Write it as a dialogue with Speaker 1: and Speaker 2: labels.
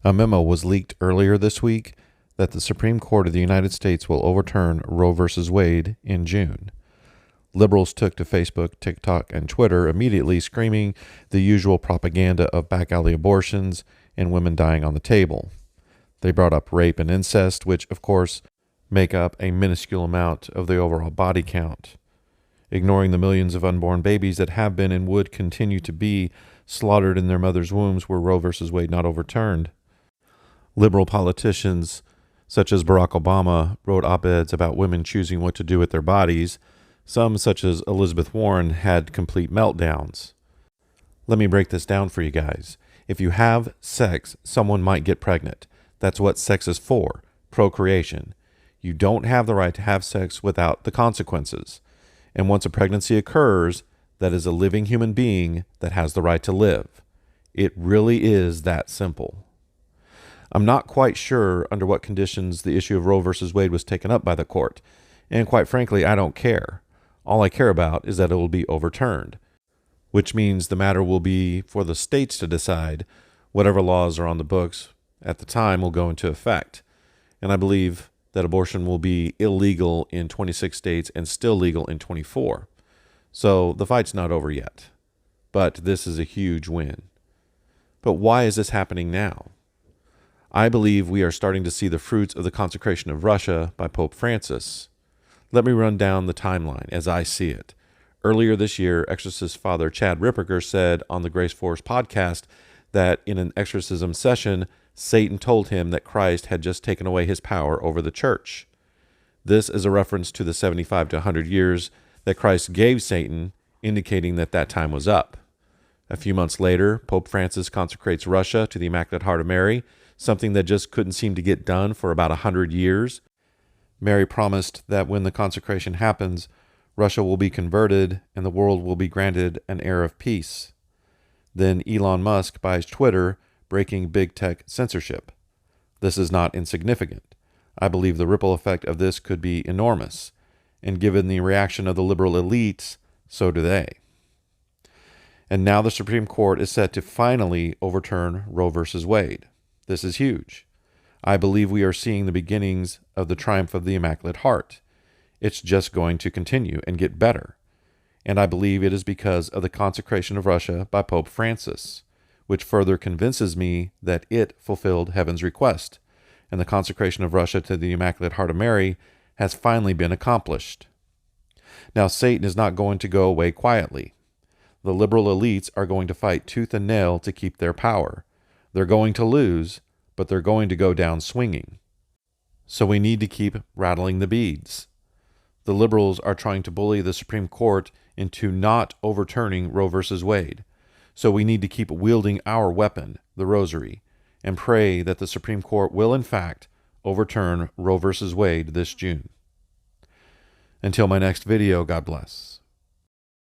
Speaker 1: A memo was leaked earlier this week that the Supreme Court of the United States will overturn Roe v. Wade in June. Liberals took to Facebook, TikTok, and Twitter immediately screaming the usual propaganda of back alley abortions and women dying on the table. They brought up rape and incest, which, of course, make up a minuscule amount of the overall body count, ignoring the millions of unborn babies that have been and would continue to be slaughtered in their mothers' wombs were Roe v. Wade not overturned. Liberal politicians such as Barack Obama wrote op-eds about women choosing what to do with their bodies. Some, such as Elizabeth Warren, had complete meltdowns. Let me break this down for you guys. If you have sex, someone might get pregnant. That's what sex is for, procreation. You don't have the right to have sex without the consequences. And once a pregnancy occurs, that is a living human being that has the right to live. It really is that simple. I'm not quite sure under what conditions the issue of Roe v. Wade was taken up by the court, and quite frankly, I don't care. All I care about is that it will be overturned, which means the matter will be for the states to decide. Whatever laws are on the books at the time will go into effect. And I believe that abortion will be illegal in 26 states and still legal in 24. So the fight's not over yet. But this is a huge win. But why is this happening now? I believe we are starting to see the fruits of the Consecration of Russia by Pope Francis. Let me run down the timeline as I see it. Earlier this year, exorcist Father Chad Ripperger said on the Grace Force podcast that in an exorcism session, Satan told him that Christ had just taken away his power over the church. This is a reference to the 75 to 100 years that Christ gave Satan, indicating that that time was up. A few months later, Pope Francis consecrates Russia to the Immaculate Heart of Mary, something that just couldn't seem to get done for about 100 years. Mary promised that when the consecration happens, Russia will be converted and the world will be granted an era of peace. Then Elon Musk buys Twitter, breaking big tech censorship. This is not insignificant. I believe the ripple effect of this could be enormous, and given the reaction of the liberal elites, so do they. And now the Supreme Court is set to finally overturn Roe v. Wade. This is huge. I believe we are seeing the beginnings of the triumph of the Immaculate Heart. It's just going to continue and get better. And I believe it is because of the consecration of Russia by Pope Francis, which further convinces me that it fulfilled heaven's request, and the consecration of Russia to the Immaculate Heart of Mary has finally been accomplished. Now, Satan is not going to go away quietly. The liberal elites are going to fight tooth and nail to keep their power. They're going to lose, but they're going to go down swinging. So we need to keep rattling the beads. The liberals are trying to bully the Supreme Court into not overturning Roe v. Wade. So we need to keep wielding our weapon, the rosary, and pray that the Supreme Court will, in fact, overturn Roe v. Wade this June. Until my next video, God bless.